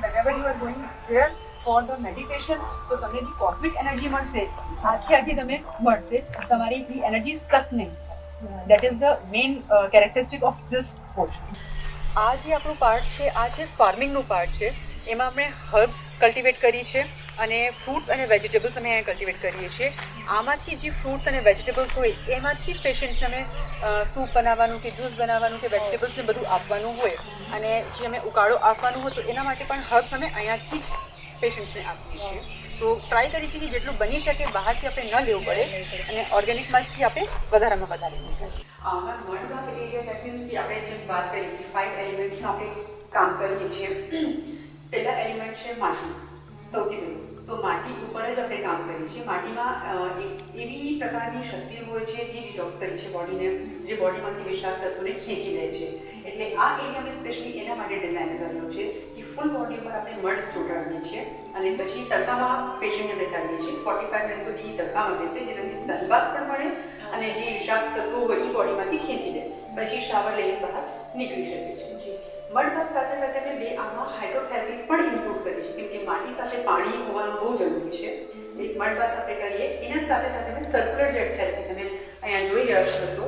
whenever you are going there for the meditation, તો તમને જે કોસ્મિક એનર્જી મળશે આખી તમે મળશે, તમારી એનર્જી સક નહીં. That is the main characteristic of this portion. આ જે આપણું પાર્ટ છે, આ છે ફાર્મિંગનું પાર્ટ છે. એમાં આપણે હર્બ્સ કલ્ટિવેટ કરી છે અને ફ્રૂટ્સ અને વેજીટેબલ્સ અમે અહીંયા કલ્ટિવેટ કરીએ છીએ. આમાંથી જે ફ્રૂટ્સ અને વેજીટેબલ્સ હોય એમાંથી જ પેશન્ટ્સને અમે સૂપ બનાવવાનું કે જ્યુસ બનાવવાનું કે વેજીટેબલ્સને બધું આપવાનું હોય, અને જે અમે ઉકાળો આપવાનું હોય તો એના માટે પણ હર્બ્સ અમે અહીંયાથી જ પેશન્ટ્સને આપીએ છીએ. તો ટ્રાય કરી છે કે જેટલું બની શકે બહારથી આપણે ન લેવું પડે અને ઓર્ગેનિકમાંથી આપણે વધારેમાં વધારે લેવું જોઈએ. મડબાથ એરિયા દેટ મીન્સ કે આપણે જેમ વાત કરી કે 5 એલિમેન્ટ્સનું આપણે કામ કરીએ છીએ. પહેલા એલિમેન્ટ છે માટી, સૌથી પહેલું તો માટી ઉપર જ આપણે કામ કરીએ છીએ. માટીમાં એક એવી પ્રકારની શક્તિ હોય છે જે ડિટોક્સ કરે છે બોડીને, જે બોડીમાંથી વિષાક્ત તત્વોને ખેંચી લે છે. એટલે આ એરિયા મેં સ્પેશિયલી એના માટે ડિઝાઇન કરેલો છે કે ફૂલ બોડી ઉપર આપણે મડ ચોંટાડીએ છીએ અને પછી તડકામાં પેશન્ટને બેસાડીએ છીએ. 45 મિનિટ સુધી તડકામાં બેસે, જેનાથી સનબાથ પણ મળે અને જે વિષાક્ત તત્વો હોય એ બોડીમાંથી ખેંચી લે. પછી શાવર લઈને બહાર નીકળી શકે છે. મડબાથ સાથે સાથે અમે બે આમાં હાઇડ્રોથેરાપીસ પણ ઇન્ક્લુડ કરી છે, કેમ કે માટી સાથે પાણી હોવાનું બહુ જરૂરી છે. એક મડબાથ આપણે કરીએ, એના સાથે સાથે અમે સર્ક્યુલર જેટ થેરાપી તમે અહીંયા જોઈ રહ્યા છો.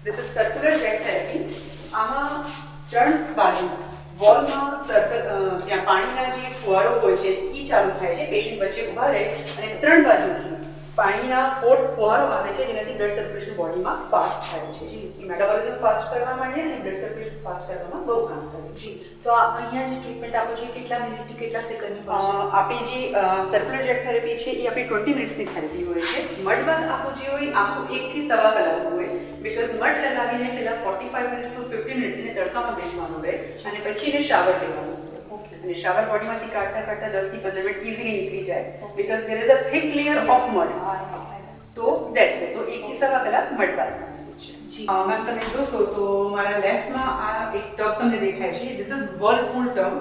This is circular jet therapy. આમાં 3 બાજુ વોલમાં ત્યાં પાણીના જે ફુવારો હોય છે એ ચાલુ થાય છે. પેશન્ટ વચ્ચે ઊભા રહે અને 3 બાજુથી પાણીના ફોર્સ ફુવારો આવે છે, જેનાથી બ્લડ સર્ક્યુલેશન બોડીમાં ફાસ્ટ થાય છે. મેટાબોલિઝમ ફાસ્ટ કરવા માટે અને બ્લડ સર્ક્યુલેશન ફાસ્ટ કરવામાં બહુ કામ કરે છે. તો અહીંયા જે ટ્રીટમેન્ટ આપો છો કેટલા મિનિટથી કેટલા સેકન્ડની? આપણી જે સર્ક્યુલર જેટ થેરેપી છે એ આપણી 20 મિનિટ્સની થેરેપી હોય છે. મડબાથ આખું જે હોય આખું 1 થી સવા કલાકનું હોય, બિકોઝ મડ લગાવીને પહેલાં 45 મિનિટ્સ ટુ 50 મિનિટ્સ એને તડકામાં બેસવાનું રહે અને પછી એને શાવર લેવાનું. અને શાવર બોડીમાંથી કાઢતા 10 થી 15 મિનિટ ઇઝીલી નીકળી જાય, because there is a thick layer of mud. તો દેટ તો 1 થી સવા કલાક મડબાથ છે. મેમ તમે જોશો તો મારા લેફ્ટમાં આ એક ટબ તમને દેખાય છે. This is whirlpool tub.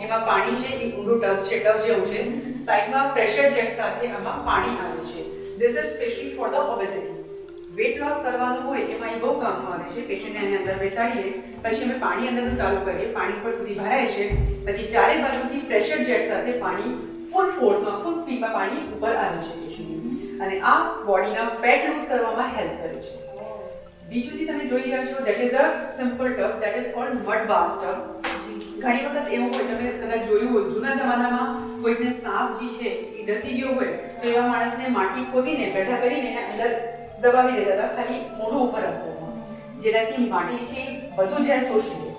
એમાં પાણી છે, એ ઊંડું ટબ છે, ટબ જેવું છે. સાઈડમાં પ્રેશર જેટ સાથે આમાં પાણી આવે છે. This is specially for the obesity. Weight loss કરવાનું હોય એમાં એ બહુ કામમાં આવે છે. પેશન્ટને એની અંદર બેસાડીએ પછી અમે પાણી અંદરનું ચાલુ કરીએ, પાણી ઉપર સુધી ભરાય છે, પછી ચારે બાજુથી પ્રેશર જેટ સાથે પાણી ફૂલ ફોર્સમાં ફૂલ સ્પીડમાં પાણી ઉપર આવી શકે છે અને આ બોડીના ફેટ લૂઝ કરવામાં હેલ્પ કરે છે. બીજું જે તમે જોઈ રહ્યા છો that is a simple tub, that is called mud bath tub. ઘણી વખત એવું હોય, તમે કદાચ જોયું હોય, જૂના જમાનામાં કોઈકને સાપ જે છે એ ડસી ગયો હોય તો એવા માણસને માટી ખોદીને બેઠા કરીને એના અંદર દબાવી દેતા હતા, ખાલી મોઢું ઉપર રાખતા, જેનાથી માટી છે બધું ઝેર શોષી લે.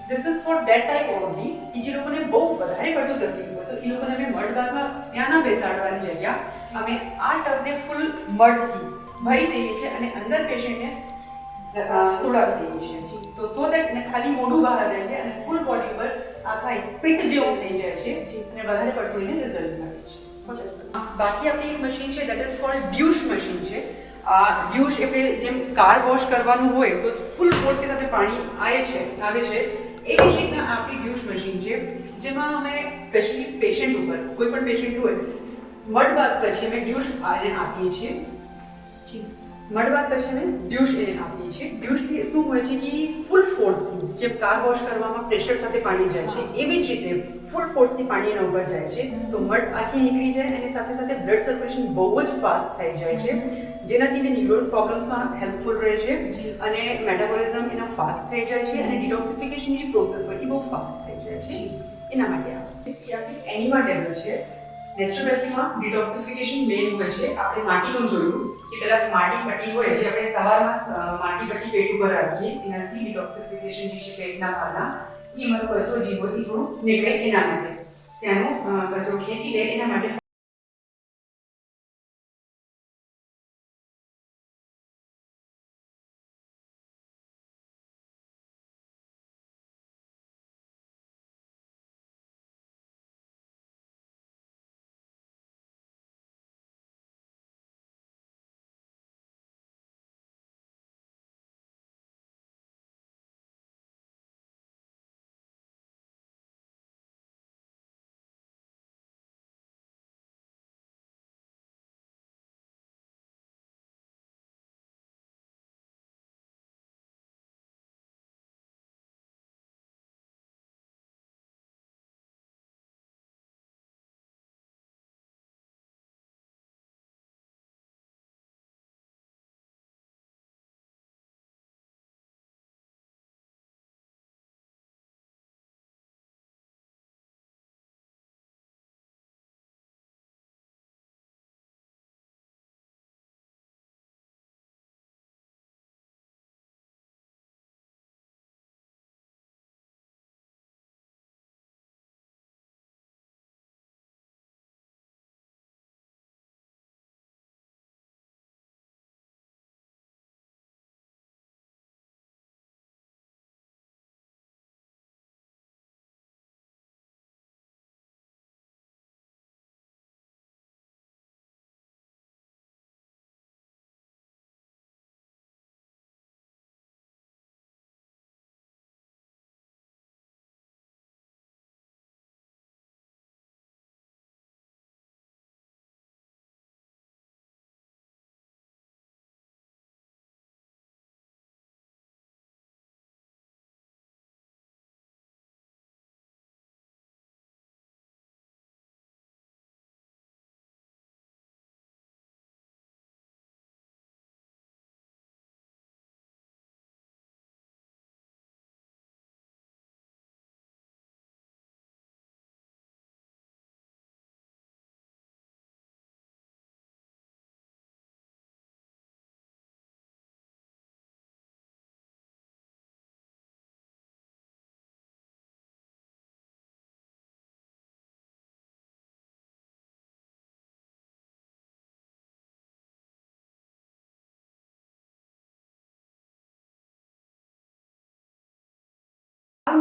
This is for that type only કે જે લોકોને બહુ વધારે પડતું તકલીફ હોય તો એ લોકોને અમે મડબાથમાં ત્યાં ના બેસાડવાની જગ્યા અમે આ ટબને ફૂલ મડથી ભરી દઈએ છીએ અને અંદર પેશન્ટને સોડાવી દઈએ છીએ. તો સો દેટ ખાલી મોઢું બહાર આવે છે અને ફૂલ બોડી પર આખા પીટ જેવું થઈ જાય છે અને વધારે પડતું એને રિઝલ્ટ મળે છે. બાકી આપણી એક મશીન છે દેટ ઇઝ કોલ્ડ ડ્યુશ મશીન છે. ડ્યુશ એટલે જેમ કાર વોશ કરવાનું હોય તો ફૂલ ફોર્સ સાથે પાણી આવે છે, એવી જ રીતના આપણી ડ્યુશ મશીન છે, જેમાં અમે સ્પેશિયલી પેશન્ટ ઉપર કોઈ પણ પેશન્ટ હોય મડબાથ પછી અમે ડ્યુશ એને આપીએ છીએ. મડબાથ પછી અમે ડ્યુશ એને આપીએ છીએ. ડ્યુશથી શું હોય છે કે ફૂલ ફોર્સથી જેમ કાર વોશ કરવામાં પ્રેશર સાથે પાણી જાય છે એવી જ રીતે ફૂલ ફોર્સથી પાણી એના ઉપર જાય છે તો મડ આખી નીકળી જાય અને સાથે સાથે બ્લડ સર્ક્યુલેશન બહુ જ ફાસ્ટ થઈ જાય છે, જેનાથી એને ન્યુરોલ પ્રોબ્લેમ્સમાં હેલ્પફુલ રહે છે અને મેટાબોલિઝમ એનો ફાસ્ટ થઈ જાય છે અને ડિટોક્સિફિકેશનની પ્રોસેસ હોય એ બહુ ફાસ્ટ થઈ જાય છે. એના માટે આપણી એનિમા ટેબલ છે. નેચરોપેથીમાં ડિટોક્સિફિકેશન મેઇન હોય છે. આપણે માટીનું જોયું કે પેલા માટી પટ્ટી હોય જે આપણે સવારમાં માટી પટ્ટી પેટ ઉપર રાખીએ, એનાથી ડિટોક્સિફિકેશન જે છે પેટના ભાગના એમાં કચરો જે હોય એ થોડું નીકળે એના માટે, ત્યાંનો કચરો ખેંચી લે એના માટે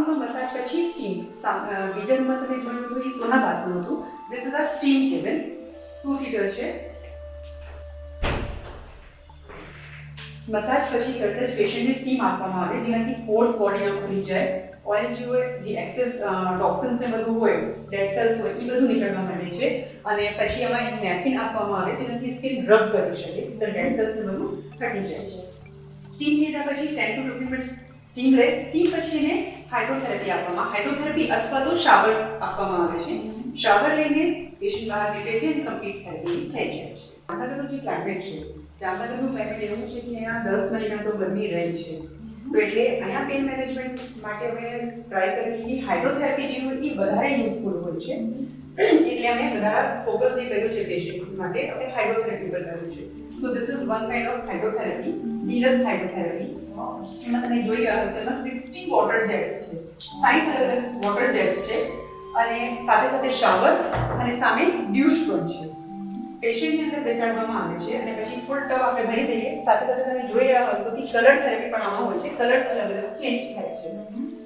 રૂમમાં મસાજ પછી સ્ટીમ, બીજા રૂમમાં તમે જોયું હતું એ સોના બાથનું હતું. This is a steam cabin, 2 seater છે. મસાજ પછી તરત જ પેશન્ટને સ્ટીમ આપવામાં આવે જેનાથી પોર્સ બોડીમાં ખુલી જાય, ઓઇલ જે હોય, જે એક્સેસ ટોક્સિન્સ ને બધું હોય, ડેડ સેલ્સ હોય એ બધું નીકળવા માંડે છે. અને પછી એમાં એક નેપકિન આપવામાં આવે જેનાથી સ્કિન રબ કરી શકે, તો ડેડ સેલ્સ ને બધું હટી જાય છે. સ્ટીમ લીધા પછી 10 to 15 મિનિટ્સ સ્ટીમ લે. સ્ટીમ પછી એને હાઇડ્રોથેરાપી આપવામાં, હાઇડ્રોથેરાપી અથવા તો શાવર આપવામાં આવે છે. શાવર લઈને પેશન્ટ બહાર નીકળે છે અને કમ્પ્લીટ થેરાપી થઈ જાય છે. જામનગરનું જે ક્લાઇમેટ છે, જામનગરનું ક્લાઇમેટ એવું છે કે અહીંયા 10 મહિના તો ગરમી રહે છે. તો એટલે અહીંયા પેઇન મેનેજમેન્ટ માટે અમે ટ્રાય કર્યું છે કે હાઇડ્રોથેરાપી જે હોય એ વધારે યુઝફુલ હોય છે. એટલે અમે વધારે ફોકસ જે કર્યું છે પેશન્ટ્સ માટે, અમે હાઇડ્રોથેરાપી પર કર્યું છે. So this is one kind of hydrotherapy, deluxe hydrotherapy. એમાં તમે જોઈ રહ્યા હશો એમાં 60 વોટર જેટ્સ છે, 60 અલગ અલગ વોટર જેટ્સ છે અને સાથે સાથે શાવર અને સામે ડ્યુશ પણ છે. પેશન્ટની અંદર બેસાડવામાં આવે છે અને પછી ફૂલ ટબ આપણે ભરી દઈએ. સાથે સાથે તમે જોઈ રહ્યા હશો કે કલર થેરાપી પણ આમાં હોય છે. કલર્સ અલગ અલગ ચેન્જ થાય છે.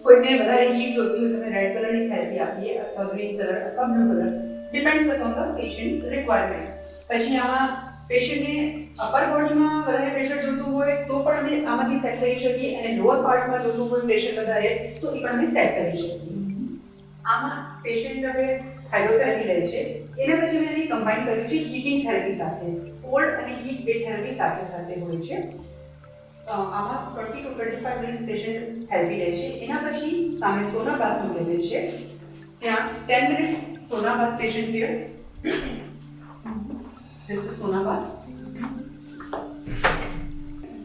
કોઈને વધારે હીટ જોતી હોય તમે રેડ કલરની થેરાપી આપીએ અથવા ગ્રીન કલર અથવા blue colour, depends upon the patients requirement. પછી આમાં પેશન્ટને અપર બોડીમાં વધારે પ્રેશર જોતું હોય તો પણ અમે આમાંથી સેટ કરી શકીએ અને લોઅર પાર્ટમાં જોતું હોય પ્રેશર વધારે તો એ પણ અમે સેટ કરી શકીએ. આમાં પેશન્ટ હવે હાઇડ્રોથેરાપી લે છે, એના પછી મેં એને કમ્બાઈન કર્યું છે હીટિંગ થેરાપી સાથે. કોલ્ડ અને હીટ બે થેરાપી સાથે સાથે હોય છે. આમાં 20 to 25 મિનિટ્સ પેશન્ટ થેરાપી લે છે. એના પછી સામે સોના બાથનું લે છે. ત્યાં 10 minutes sauna bath patient care. This is sauna bath.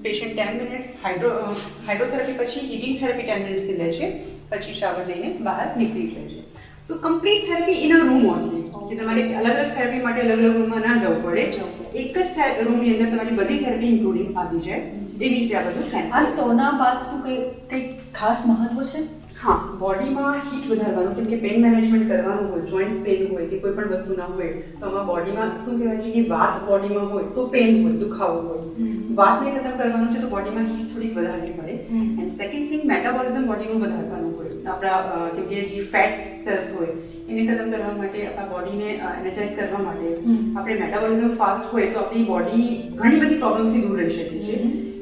Patient 10 minutes hydrotherapy પછી હીટિંગ થેરાપી 10 મિનિટ્સની લે છે. પછી શાવર લઈને બહાર નીકળી જાય છે. So complete therapy in a room only, કે તમારે અલગ અલગ થેરાપી માટે અલગ અલગ રૂમમાં ના જવું પડે. એક જ રૂમની અંદર તમારી બધી થેરાપી ઇન્ક્લુડિંગ આવી જાય. એવી રીતે આ બધું થાય. આ સોના બાથનું કંઈક ખાસ મહત્વ છે? હા, બોડીમાં હીટ વધારવાનું, કેમ કે પેઇન મેનેજમેન્ટ કરવાનું હોય, જોઈન્ટ્સ પેઇન હોય કે કોઈ પણ વસ્તુ ના હોય તો આમાં બોડીમાં શું કહેવાય છે કે વાત બોડીમાં હોય તો પેઇન હોય, દુખાવો હોય. વાતને ખતમ કરવાનું છે તો બોડીમાં હીટ થોડીક વધારવી પડે. એન્ડ સેકન્ડ થિંગ, મેટાબોલિઝમ બોડીનું વધારવાનું હોય. આપણા કેમ કે જે ફેટ સેલ્સ હોય એને ખતમ કરવા માટે, આપણા બોડીને એનર્જાઇઝ કરવા માટે આપણે મેટાબોલિઝમ ફાસ્ટ હોય તો આપણી બોડી ઘણી બધી પ્રોબ્લેમ્સથી દૂર રહી શકે છે.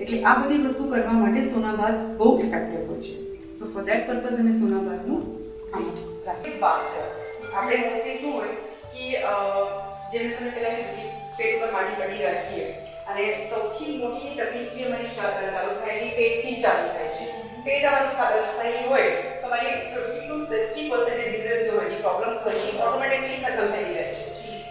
એટલે આ બધી વસ્તુ કરવા માટે સોના બાથ બહુ ઇફેક્ટિવ હોય છે. તો ફોર ધેટ પર્પઝ અમે સોના બાથનું રાખીએ. આપણે મોસ્ટલી શું હોય કે જેમ તમે પહેલાં કીધું પેટ ઉપર માટી પડી રાખીએ અને સૌથી મોટી તકલીફ જે અમારી ચાલુ થાય છે પેટથી ચાલુ થાય છે. પેટ અમારું સહી હોય તો અમારી 50 to 60% ડિઝીઝ જો હોય, જે પ્રોબ્લેમ્સ હોય એ ઓટોમેટિકલી ખતમ થઈ જાય છે.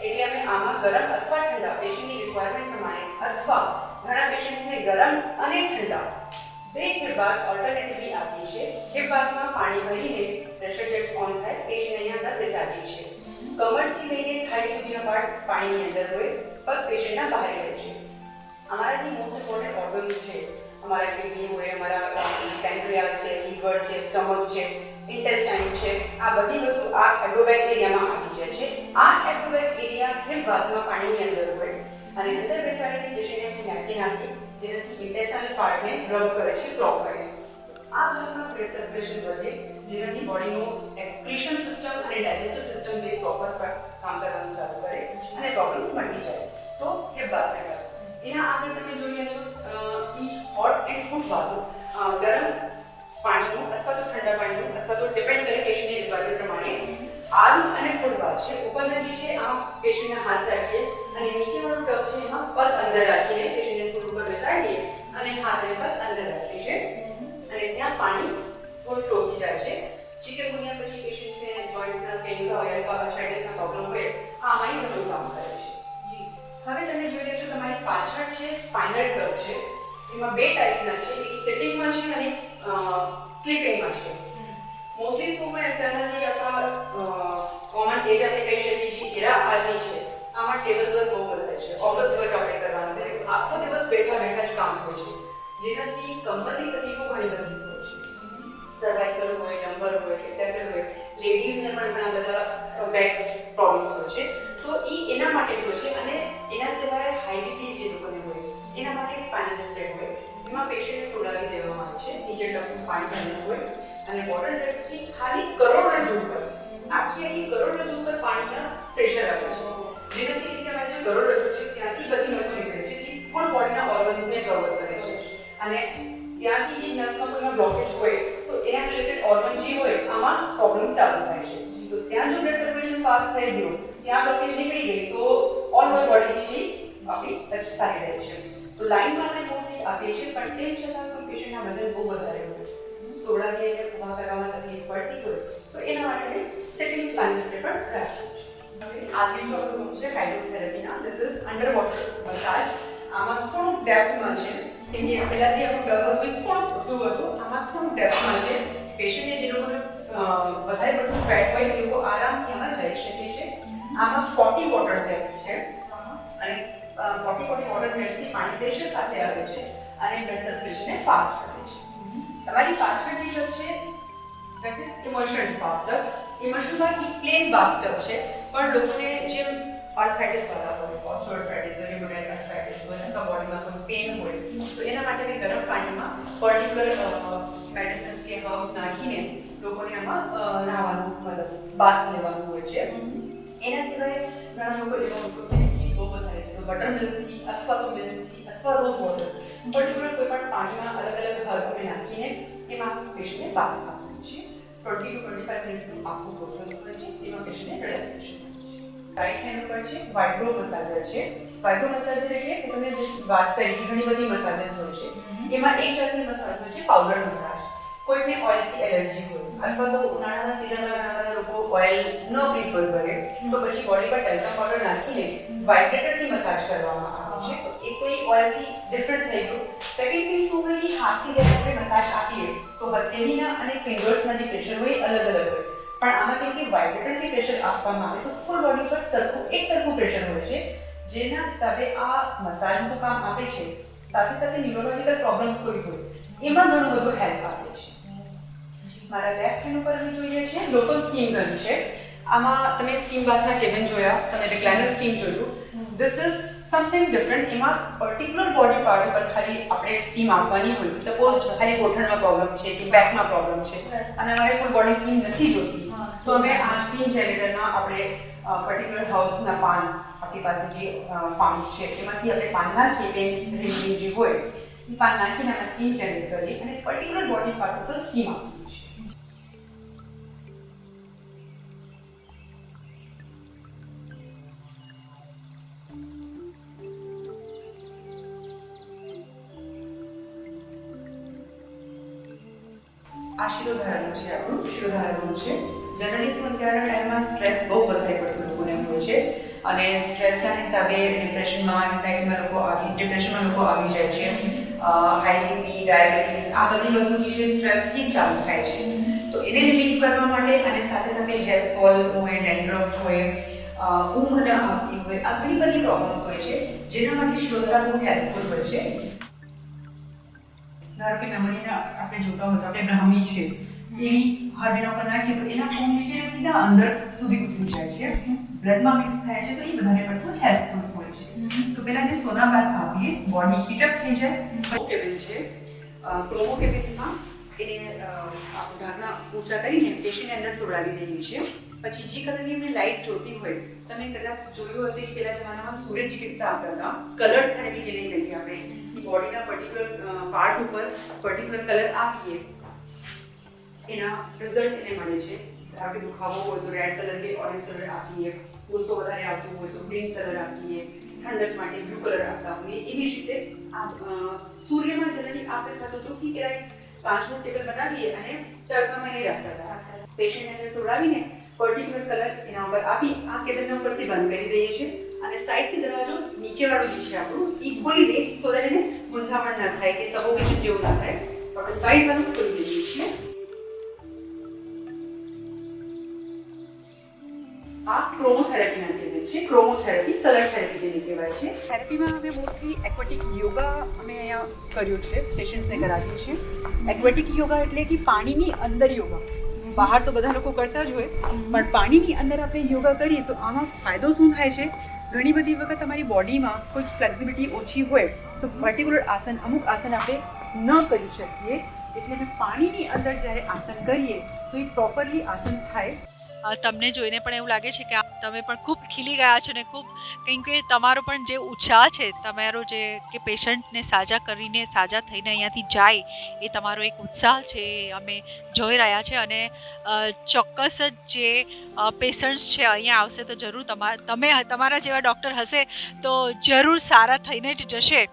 એટલે અમે આમાં ગરમ અથવા ઠંડા પેશન્ટની રિક્વાયરમેન્ટ પ્રમાણે અથવા ઘણા પેશન્ટ્સને ગરમ અને ઠંડા બે હિપ બાથ ઓલ્ટરનેટિવલી આપીએ છીએ. હિપ બાથમાં પાણી ભરીને પ્રેશર જેટ્સ ઓન થાય, પેશન્ટ અહીંયા અંદર બેસાડીએ છીએ. કમરથી લઈને થાઈ સુધીના પાર્ટ પાણીની અંદર હોય, પગ પેશન્ટના બહાર રહે છે. અમારા જે મોસ્ટ ઇમ્પોર્ટન્ટ ઓર્ગન્સ છે, અમારા કિડની હોય, અમારા પેન્ક્રિયાસ છે, લીવર છે, સ્ટમક છે, ઇન્ટેસ્ટાઇન છે, આ બધી વસ્તુ આ એબ્ડોમેન એરિયામાં આવી જાય છે. આ એબ્ડોમેન એરિયા હિપ બાથમાં પાણીની અંદર હોય અને અંદર બેસાડીને પેશન્ટને નેપકિન આપી જેનાથી ઇન્ટેસ્ટાઇનલ પાર્ટને રબ કરે છે ક્લોકવાઇઝ. આ ભાગમાં બ્લડ સર્ક્યુલેશન વધે જેનાથી બોડીનું એક્સક્રીશન સિસ્ટમ અને ડાયજેસ્ટિવ સિસ્ટમ બે પ્રોપર કામ કરવાનું ચાલુ કરે અને પ્રોબ્લેમ્સ મટી જાય. તો હિપ બાથ એના આગળ તમે જોઈએ છો હોટ એન્ડ ફૂટ બાથો, ગરમ પાણીનું અથવા તો ઠંડા પાણીનું અથવા તો ડિપેન્ડ કરે પેશન્ટની રિક્વાયરમેન્ટ પ્રમાણે. આર્મ અને ફૂટ બાથ છે. ઉપરના જે છે આમ પેશન્ટના હાથ રાખીએ અને નીચેવાળું ટબ છે એમાં પગ અંદર રાખીને પેશન્ટને સ્ટૂલ ઉપર બેસાડીએ અને હાથ અને પગ અંદર રાખીએ છીએ અને ત્યાં પાણી ફૂલ ફ્લો થઈ જાય છે. ચિકનગુનિયા પછી પેશન્ટ્સને જોઈન્ટ્સના પેઇન હોય અથવા આર્થરાઇટિસના પ્રોબ્લેમ હોય આમાં ઘણું કામ કરે છે. હવે તમે જોઈ રહ્યા છો તમારી પાછળ છે સ્પાઇનલ કર્વ છે. એમાં બે ટાઈપના છે, એક સિટિંગમાં છે અને એક સ્લીપિંગમાં છે. મોસ્ટલી શું હોય અત્યારના જે આપણા કોમન એજ આપણે કહી શકીએ છીએ એરા આજની છે. આમાં ટેબલ વર્ક બહુ વધારે છે, ઓફિસ વર્ક આપણે કરવાનું હોય, આખો દિવસ બેઠા બેઠા જ કામ હોય છે જેનાથી કમરની તકલીફો ઘણી બધી હોય છે. સર્વાઇકલ હોય, નંબર હોય કે સેકલ હોય, લેડીઝને પણ ઘણા બધા બેક પ્રોબ્લેમ્સ હોય છે. તો એના માટે હોય છે અને એના સિવાય હાઈ બીપી જે લોકોને હોય એના માટે સ્પાઇનલ સ્પ્રેડ હોય. એમાં પેશન્ટને સુલાવી દેવામાં આવે છે, નીચે ટપનું પાણી ભરેલું હોય અને વોટર જેટ્સથી ખાલી કરોડરજ્જુ ઉપર આખી કરોડરજ્જુ ઉપર પાણીના પ્રેશર આપે છે, જેનાથી તમારે જે કરોડરજ્જુ છે ત્યાંથી બધી નસો નીકળે છે જે ફૂલ બોડીના ઓર્ગન્સને કવર કરે છે, અને ત્યાંથી જે નસમાં કોઈ બ્લોકેજ હોય તો એના રિલેટેડ ઓર્ગન જે હોય આમાં પ્રોબ્લેમ્સ ચાલુ થાય છે. તો ત્યાં જો બ્લડ સર્ક્યુલેશન ફાસ્ટ થઈ ગયું, ત્યાં બ્લોકેજ નીકળી ગઈ તો ઓલ ઓવર બોડી છે આપણી સારી રહે છે. તો લાઈનમાં આપણે મોસ્ટલી આપીએ છીએ, પણ તેમ છતાં કોઈ પેશન્ટના વજન બહુ વધારે હોય, સોડાની એને ઉભા કરવામાં તકલીફ પડતી હોય તો એના માટે સેટિંગ સ્પાઇનસ પણ રાખીએ છીએ. હવે આગળ જો આપણું રૂમ છે હાઇડ્રોથેરાપીના, this is under water massage. આમાં થોડુંક ડેપ્થમાં છે, કેમ કે પહેલાં જે આપણું ડબ હતું એ થોડુંક ઊંડું હતું, આમાં થોડુંક ડેપ્થમાં છે. પેશન્ટને જે લોકોને વધારે પડતું ફેટ હોય એ લોકો આરામથી આમાં જઈ શકે છે. આમાં 40 વોટર જેટ્સ છે, અને 40 વોટર જેટ્સથી પાણી પ્રેશર સાથે આવે છે અને બ્લડ સર્ક્યુલેશનને ફાસ્ટ કરે છે. તમારી પાછળની તરફ છે that is immersion bathtub. immersion bath એક પ્લેન bathtub છે, પણ લોકોને જેમ આર્થરાઇટિસ વાળા હોય, ઓસ્ટિયોઆર્થરાઇટિસ હોય, રુમેટોઇડ આર્થરાઇટિસ હોય, અથવા બોડીમાં કોઈ પેન હોય તો એના માટે મેં ગરમ પાણીમાં પર્ટિક્યુલર મેડિસિન્સ કે હર્બ્સ નાખીને લોકોને આમાં નહાવાનું મતલબ બાથ લેવાનું હોય છે. એના સિવાય ઘણા લોકો એવા લોકો ઘી બહુ વધારે છે, તો બટર મિલ્કથી અથવા તો મિલ્કથી અથવા રોઝ વોટર પર્ટિક્યુલર કોઈ પણ પાણીમાં અલગ અલગ હર્બને નાખીને એમાં પેશન્ટને બાથ આપવાનું છે. 20 to 25 મિનિટ્સનું આખું પ્રોસેસ હોય છે, એમાં પેશન્ટને રિલેક્સેશન છે. રાઈટ હેન્ડ ઉપર છે વાઇબ્રો મસાજર છે. વાઇબ્રો મસાજર એટલે કે તમે જે વાત કરી ઘણી બધી મસાજેસ હોય છે, એમાં એક જાતની મસાજ હોય છે પાવડર મસાજ. કોઈને ઓઇલથી એલર્જી હોય અથવા તો ઉનાળાના સિઝનમાં ઘણા બધા લોકો ઓઇલ ન પ્રિફર કરે તો પછી બોડી પર ટેલ્કમ પાવડર નાખીને વાઇબ્રેટરથી મસાજ કરવામાં આવે છે. તો એક તો એ ઓઇલથી ડિફરન્ટ થઈ ગયું. સેકન્ડ થિંગ શું હોય કે હાથથી જ્યારે આપણે મસાજ આપીએ તો હથેળીના અને ફિંગર્સના જે પ્રેશર હોય એ અલગ અલગ હોય, પણ આમાં કેમ કે વાઇબ્રેટરથી પ્રેશર આપવામાં આવે તો ફૂલ બોડી પર સરખું પ્રેશર હોય છે, જેના હિસાબે આ મસાજનું કામ આપે છે. સાથે સાથે ન્યુરોલોજિકલ પ્રોબ્લેમ્સ કોઈ હોય એમાં ઘણું બધું હેલ્પ આપે છે. મારા લેફ્ટ હેન્ડ ઉપર અમે જોઈએ છીએ લોકલ સ્ટીમ ગન છે. આમાં તમે સ્ટીમ બાથના કેબિન જોયા, તમે રિક્લાઇનર સ્ટીમ જોયું. This is something different. એમાં પર્ટિક્યુલર બોડી પાર્ટ ઉપર ખાલી આપણે સ્ટીમ આપવાની હોય. સપોઝ ખાલી ગોઠણમાં પ્રોબ્લેમ છે કે બેકમાં પ્રોબ્લેમ છે અને અમારે ફૂલ બોડી સ્ટીમ નથી જોતી, તો અમે આ સ્ટીમ જનરેટરના આપણે પર્ટિક્યુલર હર્બ્સના પાન આપણી પાસે જે ફાર્મ છે એમાંથી આપણે પાન નાખીએ, પેન રિલીવિંગ જે હોય એ પાન નાખીને અમે સ્ટીમ જનરેટ કરીએ અને પર્ટિક્યુલર બોડી પાર્ટ ઉપર સ્ટીમ આપીએ છીએ. આ શિરોધારાનું છે, આપણું શિરોધારાનું છે. જનરલી શું અત્યારના ટાઈમમાં સ્ટ્રેસ બહુ વધારે પડતું લોકોને હોય છે, અને સ્ટ્રેસના હિસાબે ડિપ્રેશનમાં લોકો આવી જાય છે. હાઈ બીપી, ડાયાબિટીસ આ બધી વસ્તુ જે છે સ્ટ્રેસથી જ ચાલુ થાય છે. તો એને રિલીફ કરવા માટે અને સાથે સાથે હેર ફોલ હોય, ડેન્ડ્રફ હોય, ઊંઘ ન આવતી હોય, આ ઘણી બધી પ્રોબ્લેમ્સ હોય છે, જેના માટે શિરોધારા બહુ હેલ્પફુલ હોય છે. ધારો કે મેમરીના આપણે જોતા હોય તો આપણે બ્રાહ્મી છે એવી હળવેના ઉપર નાખીએ તો એના ફોર્મ છે સીધા અંદર સુધી ઉતરી જાય છે, બ્લડમાં મિક્સ થાય છે, તો એ વધારે પડતું હેલ્પફુલ હોય છે. તો પહેલાં જે સોના બાદ આપીએ, બોડી હીટઅપ થઈ જાય. કેબિન છે, ક્રોમો કેબિનમાં એને ધારના ઊંચા કરીને પેશીને અંદર ચોરાવી દઈએ છીએ. પછી જે કલરની એમને લાઇટ જોતી હોય, તમે કદાચ જોયું હશે કે પહેલા જમાનામાં સૂર્ય ચિકિત્સા આપતા હતા, કલર થેરેપી જેને કહીએ આપણે, બોડીના પર્ટિક્યુલર પાર્ટ ઉપર પર્ટિક્યુલર કલર આપીએ, એના રિઝલ્ટ એને મળે છે. ધારો કે દુખાવો હોય તો રેડ કલર કે ઓરેન્જ કલર આપીએ, ગુસ્સો વધારે આવતો હોય તો ગ્રીન કલર આપીએ, ઠંડક માટે બ્લુ કલર આપતા હોઈએ. એવી જ રીતે સૂર્યમાં જનરલી આપણે થતું હતું કે ક્યાંય કાચનું ટેબલ બનાવીએ અને તડકામાં નહીં રાખતા હતા. પેશન્ટને અંદર ચોરાવીને પર્ટિક્યુલર કલર એના ઉપર આપી આ કેબિનના ઉપરથી બંધ કરી દઈએ છીએ, અને સાઈડથી દરવાજો નીચેવાળું જે છે આપણું એ ખોલી દઈએ સો દેટ એને મૂંઝામણ ના થાય કે સફોકેશન જેવું ના થાય. તો આપણે સાઈડ વાળું ખોલી દઈએ છીએ. આ ક્રોમોથેરાપીના કેબિન છે. ક્રોમોથેરાપી, કલર થેરાપી જેને કહેવાય છે. થેરાપીમાં અમે મોસ્ટલી એક્વેટિક યોગા અમે અહીંયા કર્યો છે, પેશન્ટ્સને કરાવીએ છીએ. એક્વેટિક યોગા એટલે કે પાણીની અંદર યોગા. બહાર તો બધા લોકો કરતા જ હોય, પણ પાણીની અંદર આપણે યોગા કરીએ તો આમાં ફાયદો શું થાય છે? ઘણી બધી વખત તમારી બોડીમાં કોઈ ફ્લેક્સિબિલિટી ઓછી હોય તો પર્ટિક્યુલર આસન, અમુક આસન આપણે ન કરી શકીએ, એટલે અમે પાણીની અંદર જ્યારે આસન કરીએ તો એ પ્રોપરલી આસન થાય. તમને જોઈને પણ એવું લાગે છે કે તમે પણ ખૂબ ખીલી ગયા છો ને ખૂબ કેમ કે તમારો પણ જે ઉત્સાહ છે, તમારો જે કે પેશન્ટને સાજા કરીને સાજા થઈને અહીંયાથી જાય એ તમારો એક ઉત્સાહ છે એ અમે જોઈ રહ્યા છે. અને ચોક્કસ જ જે પેશન્ટ્સ છે અહીંયા આવશે તો જરૂર તમે તમારા જેવા ડૉક્ટર હશે તો જરૂર સારા થઈને જ જશે.